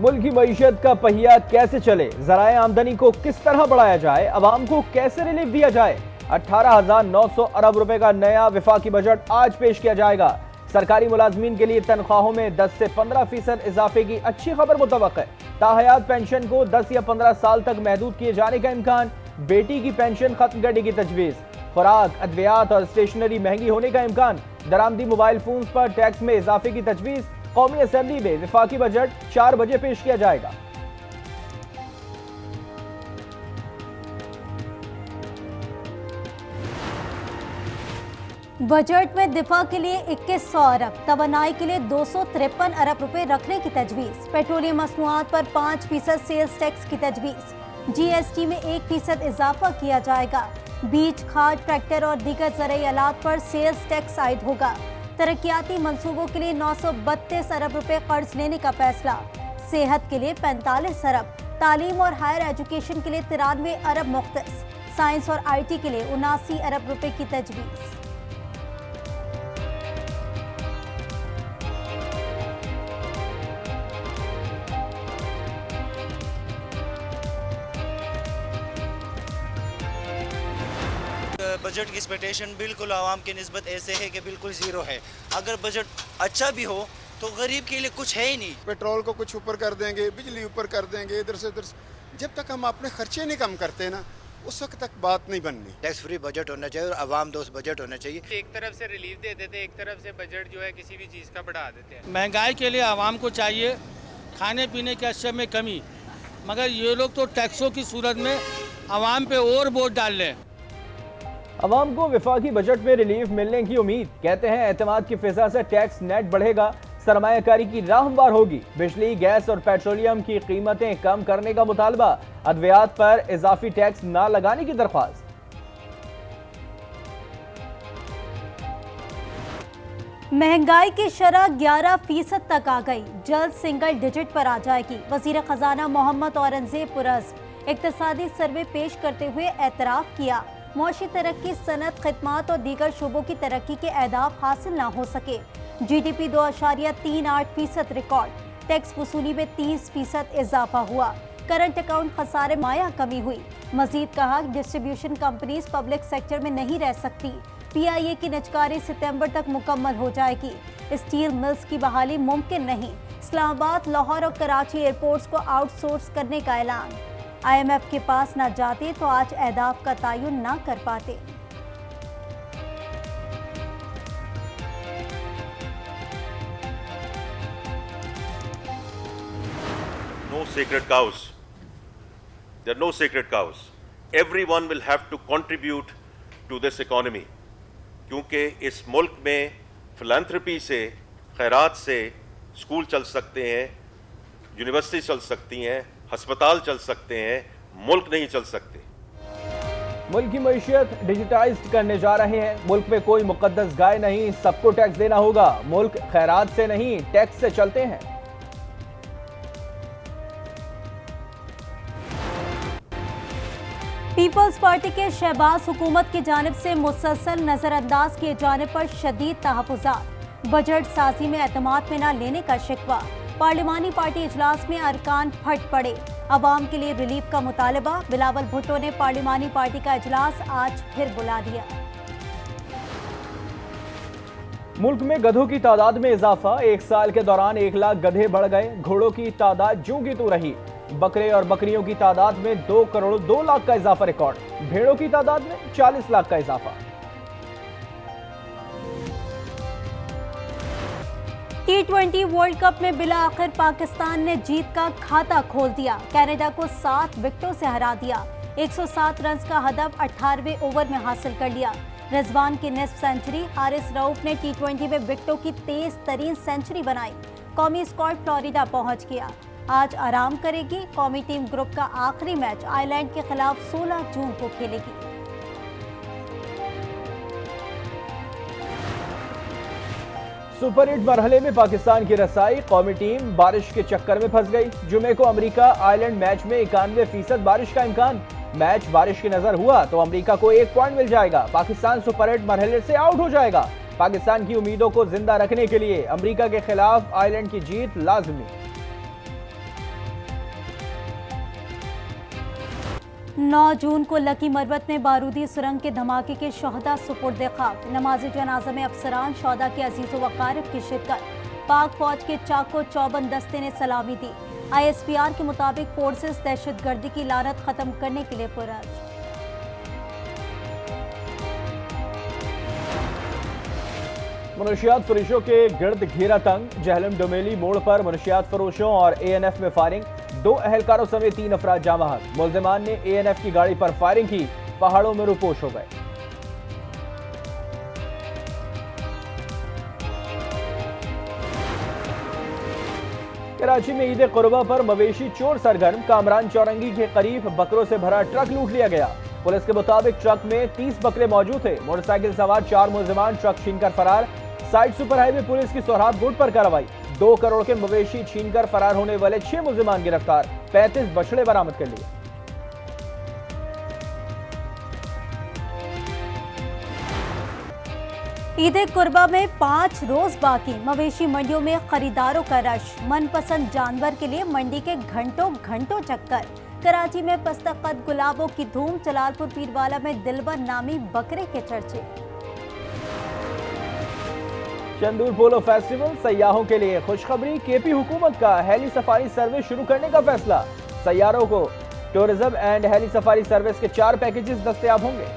मुल्क की मईशत का पहिया कैसे चले, ज़राए आमदनी को किस तरह बढ़ाया जाए, अवाम को कैसे रिलीफ दिया जाए। 18,900 अरब रुपए का नया विफाकी बजट आज पेश किया जाएगा। सरकारी मुलाजमीन के लिए तनख्वाहों में 10 से 15% इजाफे की अच्छी खबर मुतवक्के। ताहयात पेंशन को 10 या 15 साल तक महदूद किए जाने का इम्कान। बेटी की पेंशन खत्म करने की तजवीज़। खुराक, अद्वियात और स्टेशनरी महंगी होने का इम्कान। दरामदी मोबाइल फोन पर टैक्स में इजाफे की तजवीज़। कौमी असेंबली में विफाकी बजट 4 बजे पेश किया जाएगा। बजट में दिफा के लिए 2100 अरब, तवानाई के लिए 253 अरब रुपए रखने की तजवीज़। पेट्रोलियम मसनूआत पर 5% सेल्स टैक्स की तजवीज़। जीएसटी में 1% इजाफा किया जाएगा। बीज, खाद, ट्रैक्टर और दीगर ज़राई आलात पर सेल्स टैक्स आयद होगा। तरक्याती मंसूबों के लिए 932 अरब रुपए कर्ज लेने का फैसला। सेहत के लिए 45 अरब, तालीम और हायर एजुकेशन के लिए 93 अरब मुख्तस, साइंस और IT के लिए 79 अरब रुपए की तजवीज़। बजट की एक्सपेक्टेशन बिल्कुल आवाम की निस्बत ऐसे है कि बिल्कुल ज़ीरो है। अगर बजट अच्छा भी हो तो गरीब के लिए कुछ है ही नहीं। पेट्रोल को कुछ ऊपर कर देंगे, बिजली ऊपर कर देंगे, इधर से उधर से। जब तक हम अपने खर्चे नहीं कम करते ना, उस वक्त तक बात नहीं बननी। टैक्स फ्री बजट होना चाहिए और आवाम दोस्त बजट होना चाहिए। एक तरफ से रिलीफ दे देते, एक तरफ से बजट जो है किसी भी चीज़ का बढ़ा देते हैं। महंगाई के लिए आवाम को चाहिए खाने पीने के अशिया में कमी, मगर ये लोग तो टैक्सों की सूरत में आवाम पे और बोझ डाल रहे हैं। अवाम को विफाकी बजट में रिलीफ मिलने की उम्मीद। कहते हैं एतमाद की फिजा से टैक्स नेट बढ़ेगा, सरमायाकारी की राह हमवार होगी। बिजली, गैस और पेट्रोलियम की कीमतें कम करने का मुतालबा। अद्वियात पर इजाफी टैक्स ना लगाने की दरख्वास्त। महंगाई की शरह 11% तक आ गई, जल्द सिंगल डिजिट पर आ जाएगी। वजीर खजाना मोहम्मद औरंगजेब पुरज़्म इक्तिसादी सर्वे पेश करते हुए एतराफ़ किया, मुआशी तरक्की, सनत, खिदमात और दीगर शोबों की तरक्की के अहदाफ हासिल ना हो सके। GDP 2.38% record. टैक्स वसूली में 30% इजाफा हुआ। करंट अकाउंट खसारे माया कमी हुई। मजीद कहा, डिस्ट्रीब्यूशन कंपनीज पब्लिक सेक्टर में नहीं रह सकती। PIA की निजकारी सितंबर तक मुकम्मल हो जाएगी। स्टील मिल्स की बहाली मुमकिन नहीं। इस्लामाबाद, लाहौर और कराची एयरपोर्ट्स को आउटसोर्स करने का ऐलान। IMF के पास ना जाते तो आज अहदाफ का तयन ना कर पाते। No sacred cows. There are no sacred cows. Everyone will have to contribute to this economy. क्योंकि इस मुल्क में फिलैंथ्रोपी से, खैरात से स्कूल चल सकते हैं, यूनिवर्सिटी चल सकती हैं, अस्पताल चल सकते हैं, मुल्क नहीं चल सकते। मुल्क की मईशत डिजिटाइज्ड करने जा रहे हैं। मुल्क में कोई मुकद्दस गाय नहीं, सबको टैक्स देना होगा। मुल्क खैरात से नहीं, टैक्स से चलते हैं। पीपल्स पार्टी के शहबाज हुकूमत की जानिब से मुसलसल नजरअंदाज किए जाने पर शदीद तहफ़्फ़ुज़ात। बजट साजी में एतमाद में न लेने का शिकवा। पार्लिमानी पार्टी इजलास में अरकान फट पड़े। अवाम के लिए रिलीफ का मुतालबा। बिलावल भुट्टो ने पार्लिमानी पार्टी का इजलास आज फिर बुला दिया। मुल्क में गधों की तादाद में इजाफा। 1 साल के दौरान 1 लाख गधे बढ़ गए। घोड़ों की तादाद ज्यों की त्यों रही। बकरे और बकरियों की तादाद में 2 करोड़ 2 लाख का इजाफा रिकॉर्ड। भेड़ों की तादाद में 40 लाख का इजाफा। T20 वर्ल्ड कप में बिला आखिर पाकिस्तान ने जीत का खाता खोल दिया। कनाडा को 7 विकेटों से हरा दिया। 107 रन का हदफ 18वें ओवर में हासिल कर लिया। रिजवान की निस्फ सेंचुरी। हारिस रऊफ ने T20 में विकेटों की तेज तरीन सेंचुरी बनाई। कौमी स्क्वाड फ्लोरिडा पहुंच गया। आज आराम करेगी। कौमी टीम ग्रुप का आखिरी मैच आयरलैंड के खिलाफ 16 जून को खेलेगी। सुपर 8 मरहले में पाकिस्तान की रसाई। कौमी टीम बारिश के चक्कर में फंस गई। जुमे को अमेरिका आयरलैंड मैच में 91% बारिश का इम्कान। मैच बारिश की नजर हुआ तो अमेरिका को 1 पॉइंट मिल जाएगा। पाकिस्तान सुपर 8 मरहले से आउट हो जाएगा। पाकिस्तान की उम्मीदों को जिंदा रखने के लिए अमेरिका के खिलाफ आयरलैंड की जीत लाजमी। 9 जून को लकी मरबत में बारूदी सुरंग के धमाके के शोहदा सुपुर्द खाक। नमाज जनाजा में अफसरान शोहदा के अजीज़ व अकारिब की शिरकत। पाक फौज के चाको चौबंद दस्ते ने सलामी दी। ISPR के मुताबिक फोर्सेस दहशतगर्दी की लानत खत्म करने के लिए पुरअज़्म। मनशियात फरोशों के गिर्द घेरा तंग। जहलम डोमेली मोड़ पर मनशियात फरोशों और ANF में फायरिंग। 2 अहलकारों समेत 3 अफराद जाँ बहक। मुल्जिमान ने ANF की गाड़ी पर फायरिंग की, पहाड़ों में रुपोश हो गए। कराची में ईद कुर्बा पर मवेशी चोर सरगर्म। कामरान चौरंगी के करीब बकरों से भरा ट्रक लूट लिया गया। पुलिस के मुताबिक ट्रक में 30 बकरे मौजूद थे। मोटरसाइकिल सवार 4 मुल्जिमान ट्रक छीनकर फरार। साइड सुपर हाईवे पुलिस की सोहराब गुट पर कार्रवाई। 2 करोड़ के मवेशी छीनकर फरार होने वाले 6 मुल्जिमान गिरफ्तार। 35 बछड़े बरामद कर लिए। ईद कुर्बा में 5 रोज बाकी। मवेशी मंडियों में खरीदारों का रश। मनपसंद जानवर के लिए मंडी के घंटों घंटों चक्कर। कराची में पस्तकद गुलाबों की धूम। जलालपुर पीरवाला में दिलबर नामी बकरे के चर्चे। चंदूर पोलो फेस्टिवल सयाहों के लिए खुशखबरी। KP हुकूमत का हेली सफारी सर्विस शुरू करने का फैसला। सैयारों को tourism and heli safari service के 4 पैकेजेस दस्तयाब होंगे।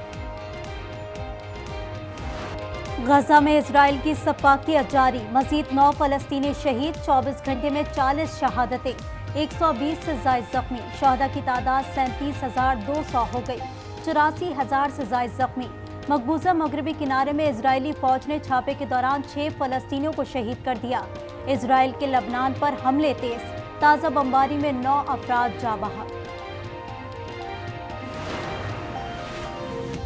गजा में इजराइल की सफाकियत जारी। मजीद 9 फलस्तीनी शहीद। 24 घंटे में 40 शहादतें। 120 से ज्यादा जख्मी। शहदा की तादाद 37,200 हो गई। 84,000 से ज्यादा जख्मी। मकबूजा मगरबी किनारे में इजरायली फौज ने छापे के दौरान 6 फलस्तीनियों को शहीद कर दिया। इजराइल के लबनान पर हमले तेज। ताज़ा बमबारी में 9 अफराद जाँ बहक।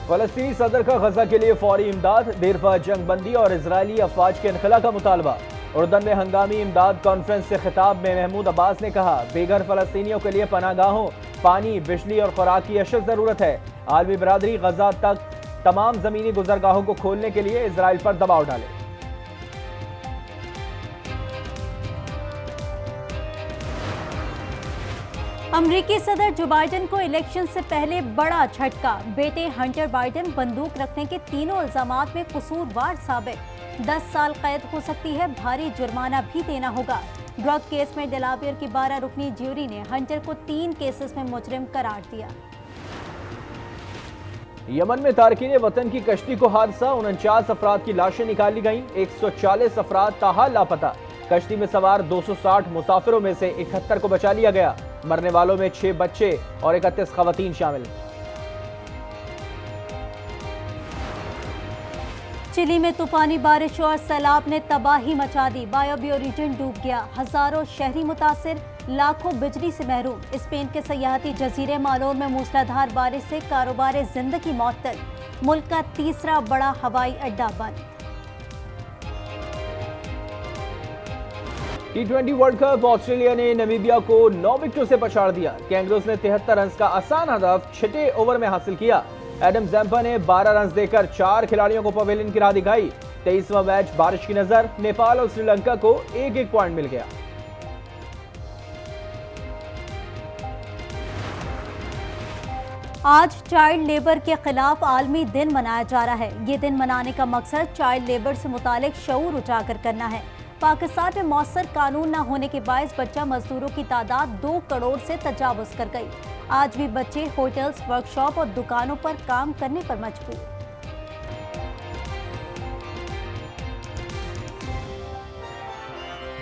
फलस्तीनी सदर का गजा के लिए फौरी इमदाद। देर पर जंग बंदी और इजरायली अफवाज के इनखला का मुतालबा। उर्दन में हंगामी इमदाद कॉन्फ्रेंस से खिताब में महमूद अब्बास ने कहा, बेघर फलस्तीनियों के लिए पनागाहों, पानी, बिजली और खुराक की अशद जरूरत है। आलमी बरादरी गजा तक तमाम जमीनी गुजरगाहों को खोलने के लिए इजराइल पर दबाव डाले। अमरीकी सदर जो बाइडेन को इलेक्शन से पहले बड़ा झटका। बेटे हंटर बाइडेन बंदूक रखने के तीनों इल्जामात में कसूरवार साबित। 10 साल कैद हो सकती है, भारी जुर्माना भी देना होगा। ड्रग केस में डेलावेयर की 12 रुकनी ज्यूरी ने हंटर को 3 केसेस में मुजरिम करार दिया। यमन में तारकीन वतन की कश्ती को हादसा। 49 अफराद की लाशें निकाली गईं। 140 अफराद ताहाल लापता। कश्ती में सवार 260 मुसाफिरों में से 71 को बचा लिया गया। मरने वालों में 6 बच्चे और 31 खवातीन शामिल। चिली में तूफानी बारिश और सैलाब ने तबाही मचा दी। बायोबियो रीजन डूब गया। हजारों शहरी मुतासिर, लाखों बिजली से महरूम। स्पेन के सयाहती जजीरे मालोर में मूसलाधार बारिश से कारोबार जिंदगी मअतल। मुल्क का तीसरा बड़ा हवाई अड्डा बंद। T20 वर्ल्ड कप ऑस्ट्रेलिया ने नामीबिया को 9 विकेटों से पछाड़ दिया। कैंगरूज ने 73 रन का आसान हदफ 6 ओवर में हासिल किया। एडम जैम्पा ने 12 रन देकर 4 खिलाड़ियों को पवेलियन की राह दिखाई। 23वां मैच बारिश की नजर। नेपाल और श्रीलंका को 1-1 पॉइंट मिल गया। आज चाइल्ड लेबर के खिलाफ आलमी दिन मनाया जा रहा है। ये दिन मनाने का मकसद चाइल्ड लेबर से मुतालिक शऊर उजागर करना है। पाकिस्तान में मौसर कानून न होने के बायस बच्चा मजदूरों की तादाद 2 करोड़ से तजावुज कर गई। आज भी बच्चे होटल्स, वर्कशॉप और दुकानों पर काम करने पर मजबूर।